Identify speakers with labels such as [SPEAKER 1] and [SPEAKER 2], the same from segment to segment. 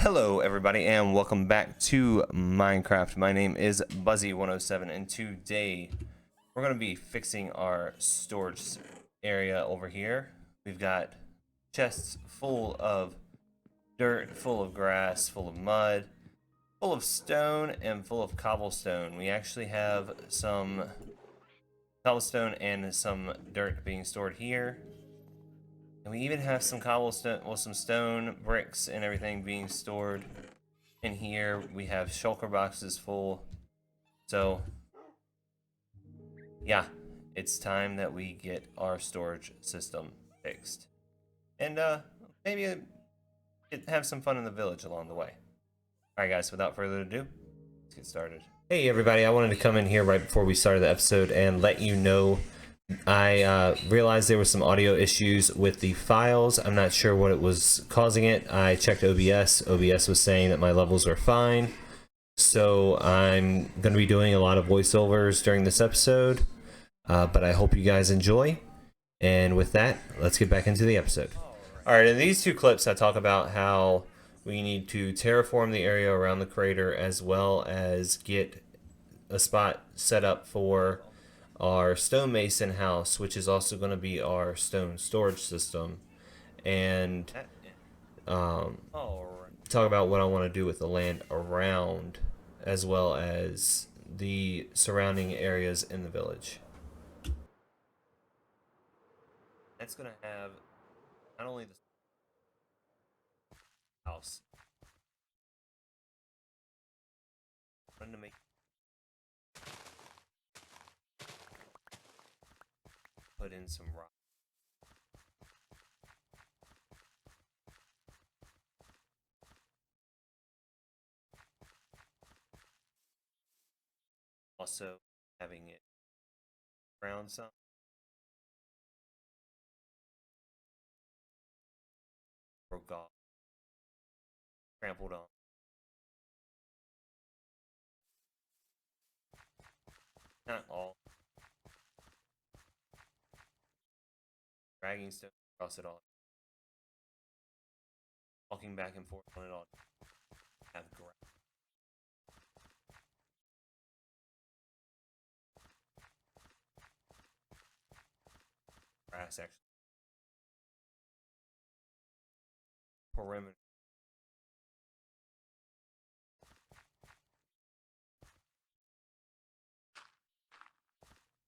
[SPEAKER 1] Hello everybody and welcome back to Minecraft. My name is Buzzy107 and today we're going to be fixing our storage area over here. We've got chests full of dirt, full of grass, full of mud, full of stone, and full of cobblestone. We actually have some cobblestone and some dirt being stored here. And we even have some cobblestone, well, some stone, bricks, and everything being stored in here. We have shulker boxes full. So, yeah, it's time that we get our storage system fixed. And, maybe have some fun in the village along the way. Alright, guys, without further ado, let's get started. Hey, everybody, I wanted to come in here right before we started the episode and let you know I realized there were some audio issues with the files. I'm not sure what it was causing it. I checked OBS. OBS was saying that my levels are fine. So I'm going to be doing a lot of voiceovers during this episode. But I hope you guys enjoy. And with that, let's get back into the episode. Alright, in these two clips I talk about how we need to terraform the area around the crater as well as get a spot set up for our stonemason house, which is also going to be our stone storage system, and talk about what I want to do with the land around as well as the surrounding areas in the village. That's going to have not only the house, I'm going to make put in some rock. Also having it ground some. Broke off. Trampled on. Not all. Dragging stuff across it all. Walking back and forth on it all. Have grass. Grass actually. Perimeter.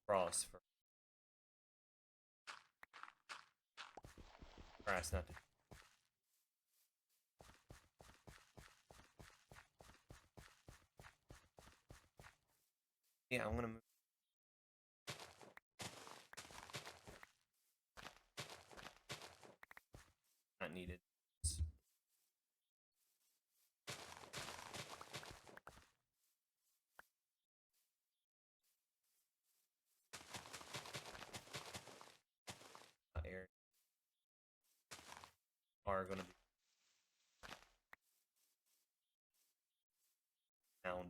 [SPEAKER 1] Cross for grass, not to. Yeah, I'm gonna move. Not needed. Air are gonna be found.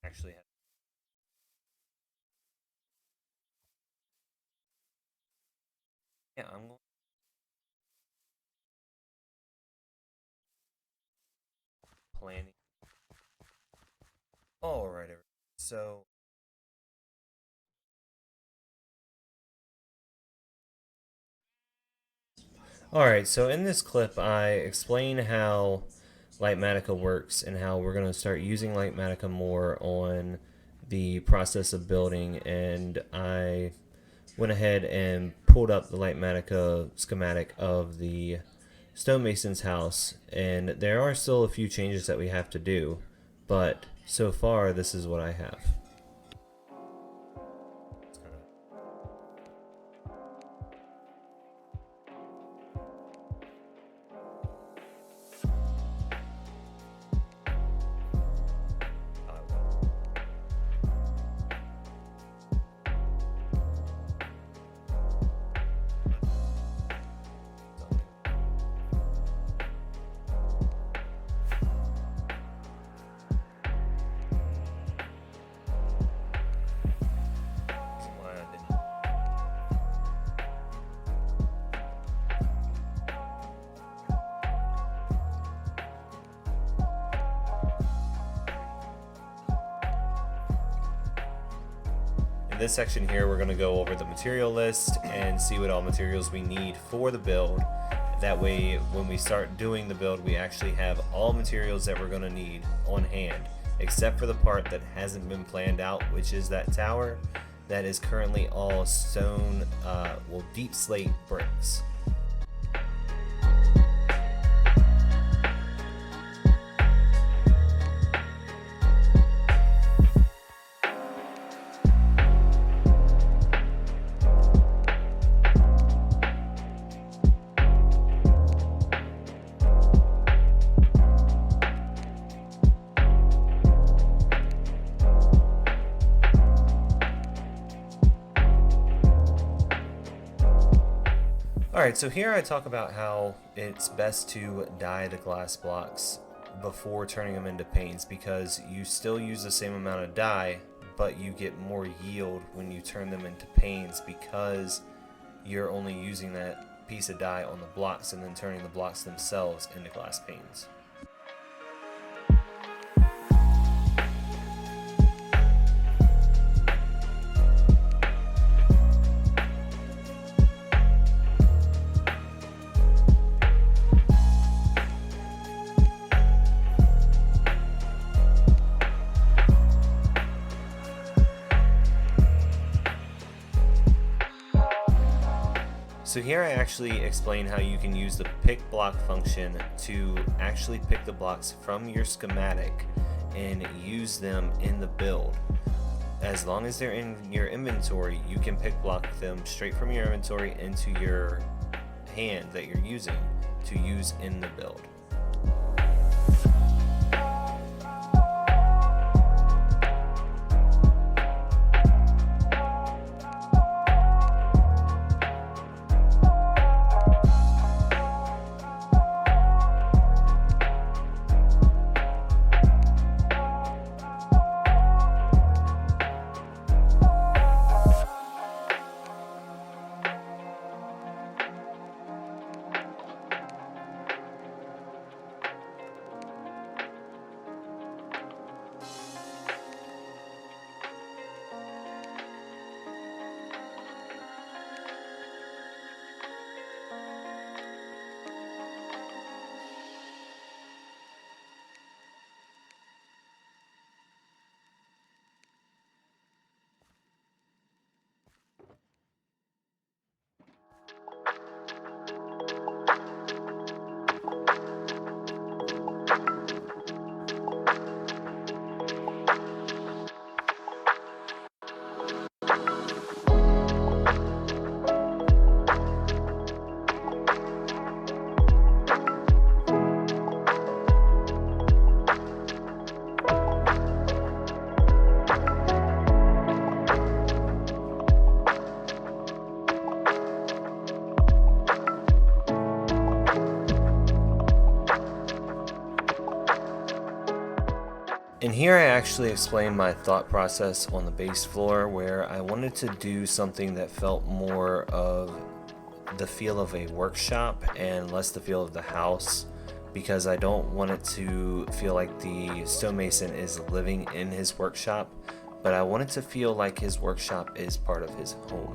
[SPEAKER 1] Actually have I'm going planning. Alright, so alright, so in this clip I explain how Litematica works and how we're going to start using Litematica more on the process of building, and I went ahead and pulled up the Litematica schematic of the stonemason's house, and there are still a few changes that we have to do, but so far this is what I have. this section here, we're going to go over the material list and see what all materials we need for the build. That way, when we start doing the build, we actually have all materials that we're going to need on hand, except for the part that hasn't been planned out, which is that tower that is currently all stone, deep slate bricks. Alright, so here I talk about how it's best to dye the glass blocks before turning them into panes, because you still use the same amount of dye, but you get more yield when you turn them into panes, because you're only using that piece of dye on the blocks and then turning the blocks themselves into glass panes. So here I actually explain how you can use the pick block function to actually pick the blocks from your schematic and use them in the build. As long as they're in your inventory, you can pick block them straight from your inventory into your hand that you're using to use in the build. And here I actually explain my thought process on the base floor, where I wanted to do something that felt more of the feel of a workshop and less the feel of the house, because I don't want it to feel like the stonemason is living in his workshop, but I want it to feel like his workshop is part of his home.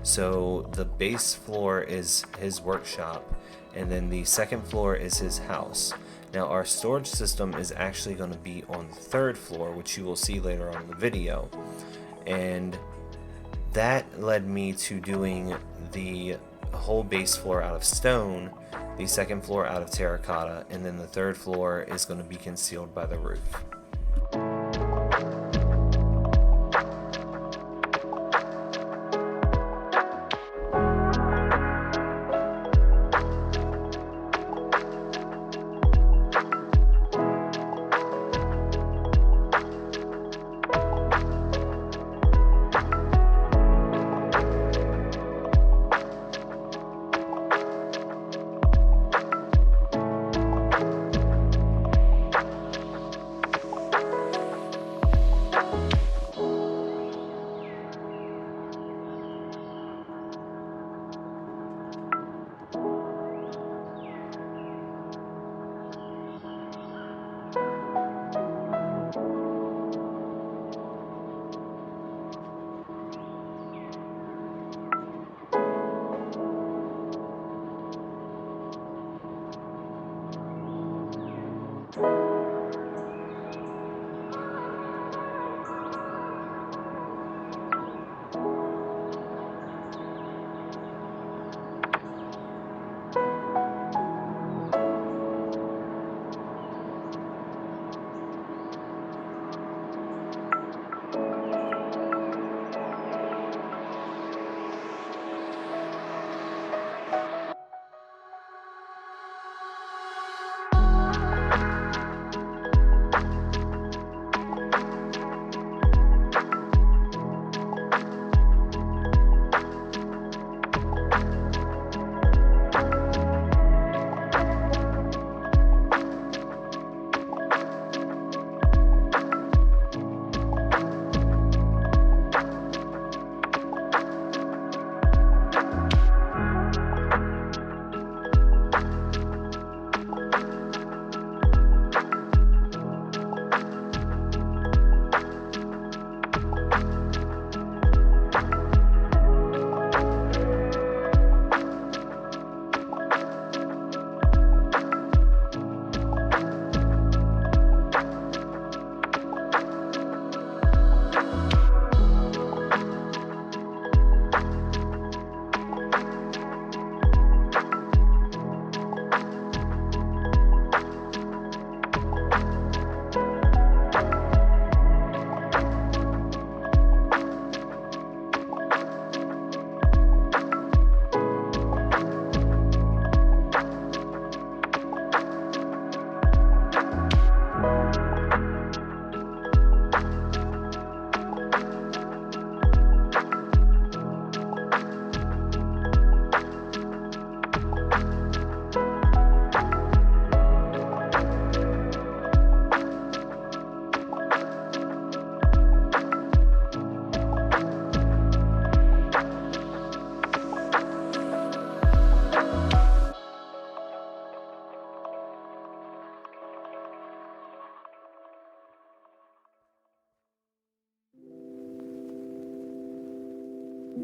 [SPEAKER 1] So the base floor is his workshop, and then the second floor is his house. Now our storage system is actually going to be on the third floor, which you will see later on in the video. And that led me to doing the whole base floor out of stone, the second floor out of terracotta, and then the third floor is going to be concealed by the roof.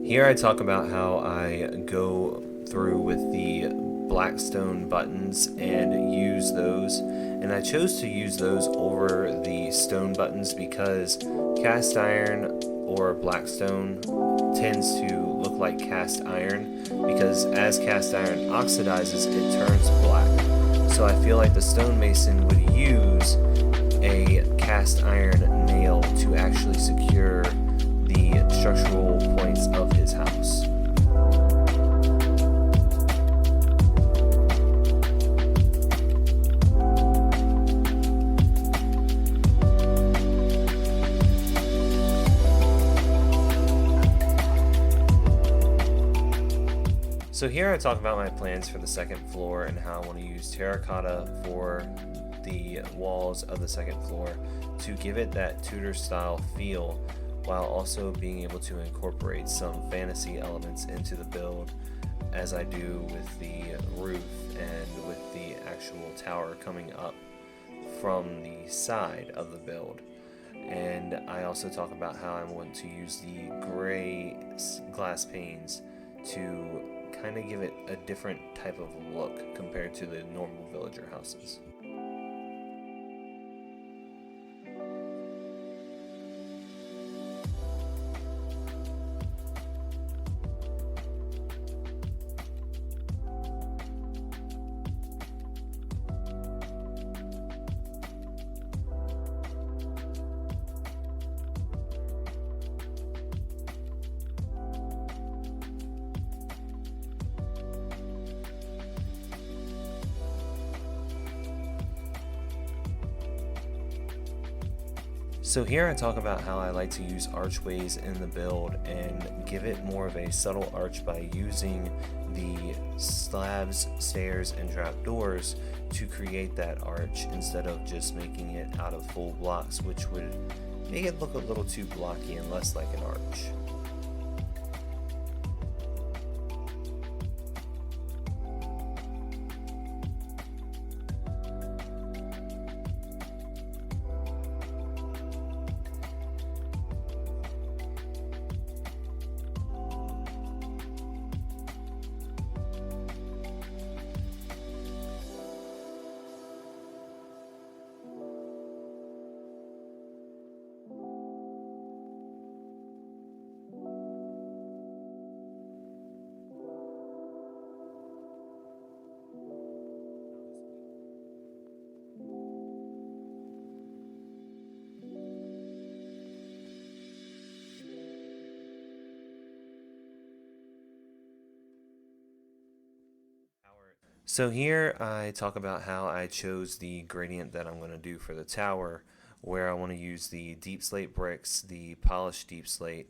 [SPEAKER 1] Here I talk about how I go through with the Blackstone buttons and use those, and I chose to use those over the stone buttons because cast iron or Blackstone tends to look like cast iron, because as cast iron oxidizes it turns black. So I feel like the stonemason would use a cast iron nail to actually secure the structural points of his house. So here I talk about my plans for the second floor and how I want to use terracotta for the walls of the second floor to give it that Tudor style feel, while also being able to incorporate some fantasy elements into the build, as I do with the roof and with the actual tower coming up from the side of the build. And I also talk about how I want to use the gray glass panes to kind of give it a different type of look compared to the normal villager houses. So here I talk about how I like to use archways in the build and give it more of a subtle arch by using the slabs, stairs, and trapdoors to create that arch instead of just making it out of full blocks, which would make it look a little too blocky and less like an arch. So here I talk about how I chose the gradient that I'm going to do for the tower, where I want to use the deep slate bricks, the polished deep slate,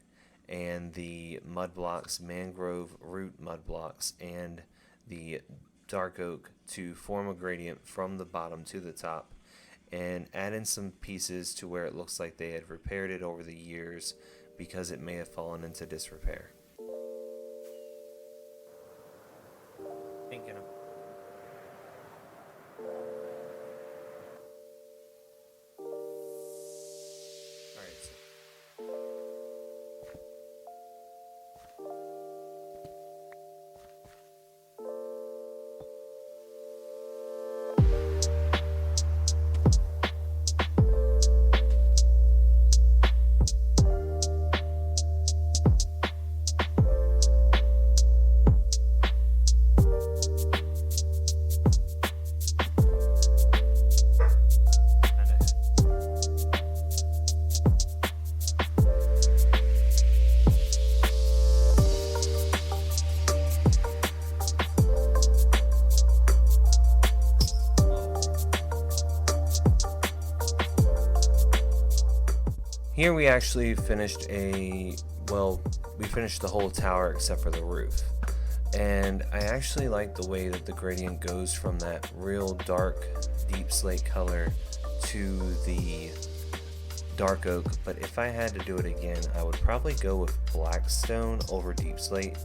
[SPEAKER 1] and the mud blocks, mangrove root mud blocks, and the dark oak to form a gradient from the bottom to the top, and add in some pieces to where it looks like they had repaired it over the years because it may have fallen into disrepair. Thinking of all right. Here we actually finished we finished the whole tower except for the roof. And I actually like the way that the gradient goes from that real dark, deep slate color to the dark oak. But if I had to do it again, I would probably go with blackstone over deep slate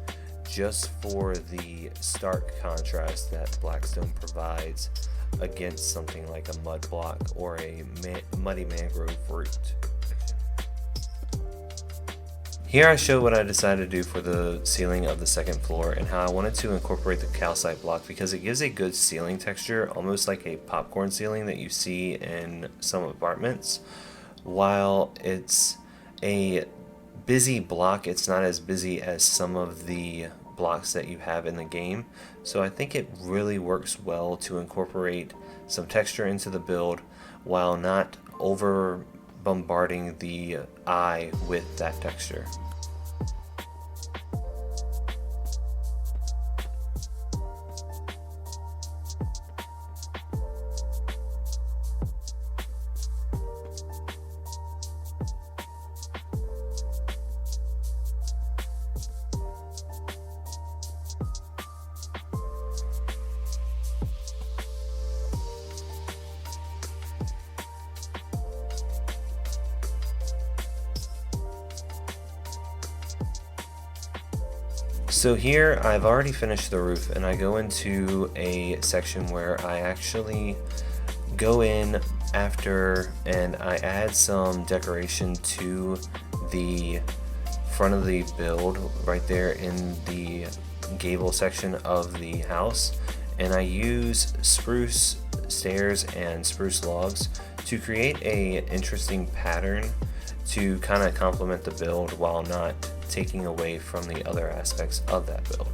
[SPEAKER 1] just for the stark contrast that blackstone provides against something like a mud block or a muddy mangrove root. Here I show what I decided to do for the ceiling of the second floor and how I wanted to incorporate the calcite block because it gives a good ceiling texture, almost like a popcorn ceiling that you see in some apartments. While it's a busy block, it's not as busy as some of the blocks that you have in the game. So I think it really works well to incorporate some texture into the build while not over bombarding the eye with that texture. So here I've already finished the roof and I go into a section where I actually go in after and I add some decoration to the front of the build right there in the gable section of the house, and I use spruce stairs and spruce logs to create a interesting pattern to kind of complement the build while not taking away from the other aspects of that build.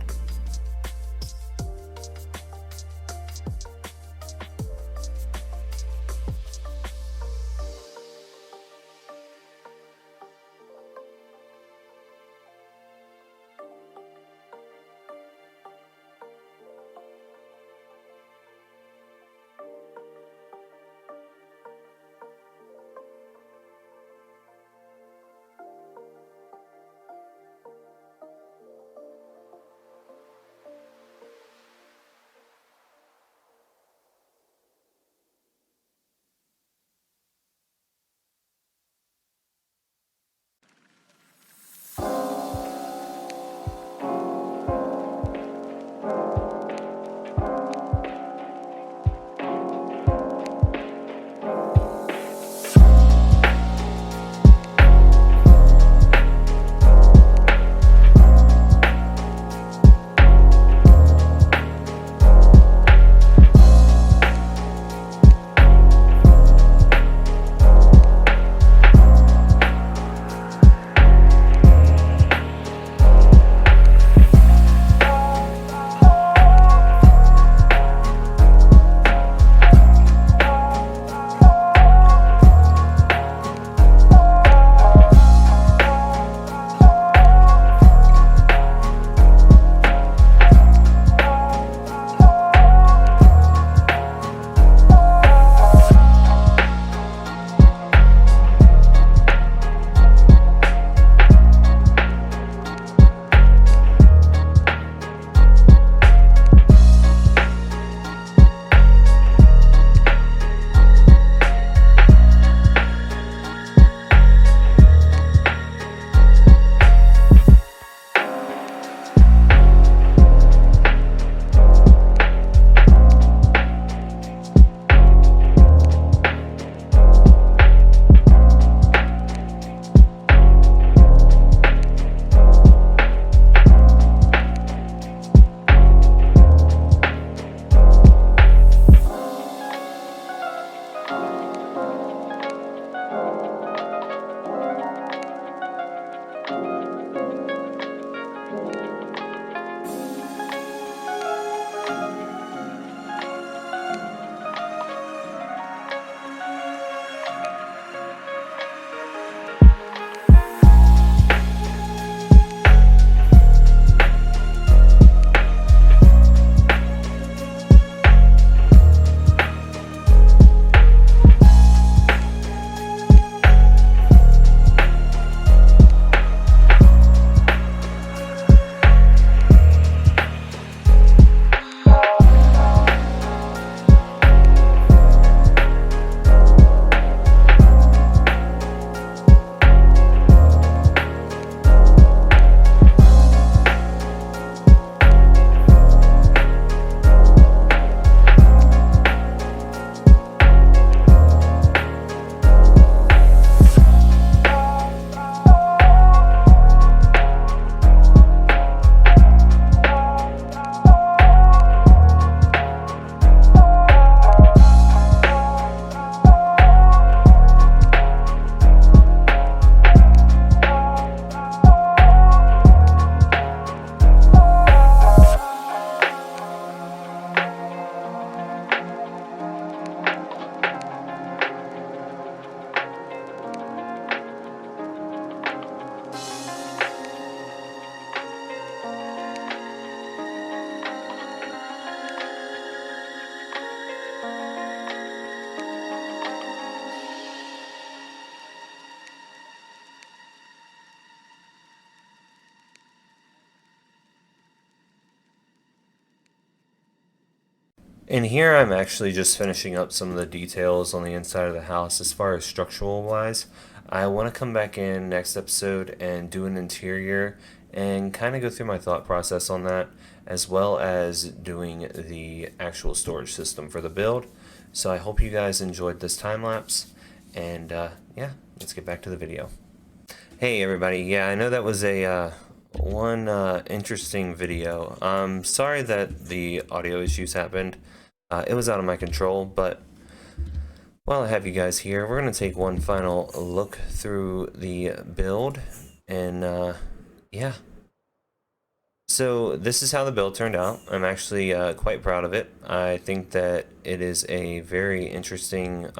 [SPEAKER 1] In here, I'm actually just finishing up some of the details on the inside of the house as far as structural wise. I want to come back in next episode and do an interior and kind of go through my thought process on that, as well as doing the actual storage system for the build. So I hope you guys enjoyed this time lapse, and yeah, let's get back to the video. Hey everybody, yeah, I know that was a one interesting video. Sorry that the audio issues happened. It was out of my control, but while I have you guys here, we're going to take one final look through the build, and yeah. So this is how the build turned out. I'm actually quite proud of it. I think that it is a very interesting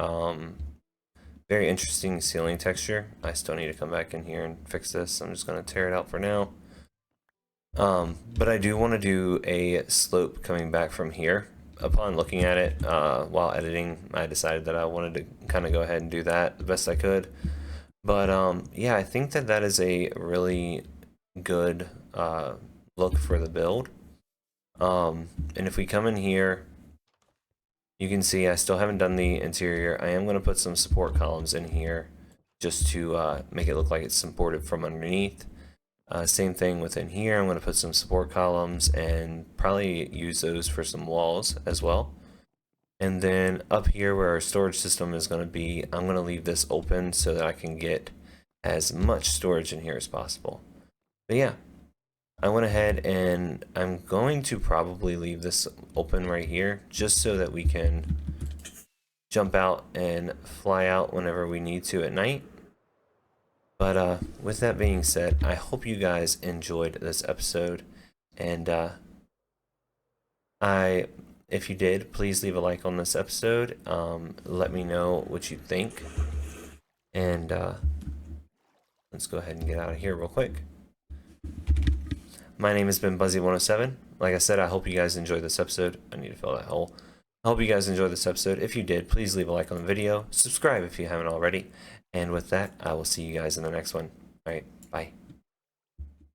[SPEAKER 1] ceiling texture. I still need to come back in here and fix this. I'm just going to tear it out for now. But I do want to do a slope coming back from here. Upon looking at it while editing, I decided that I wanted to kind of go ahead and do that the best I could. But yeah, I think that that is a really good look for the build. And if we come in here, you can see I still haven't done the interior. I am going to put some support columns in here just to make it look like it's supported from underneath. Same thing within here. I'm going to put some support columns and probably use those for some walls as well. And then up here where our storage system is going to be, I'm going to leave this open so that I can get as much storage in here as possible. But yeah, I went ahead and I'm going to probably leave this open right here just so that we can jump out and fly out whenever we need to at night. But with that being said, I hope you guys enjoyed this episode, and if you did, please leave a like on this episode. Let me know what you think, and let's go ahead and get out of here real quick. My name has been Buzzy107. Like I said, I hope you guys enjoyed this episode. I need to fill that hole. I hope you guys enjoyed this episode. If you did, please leave a like on the video. Subscribe if you haven't already. And with that, I will see you guys in the next one. All right, bye.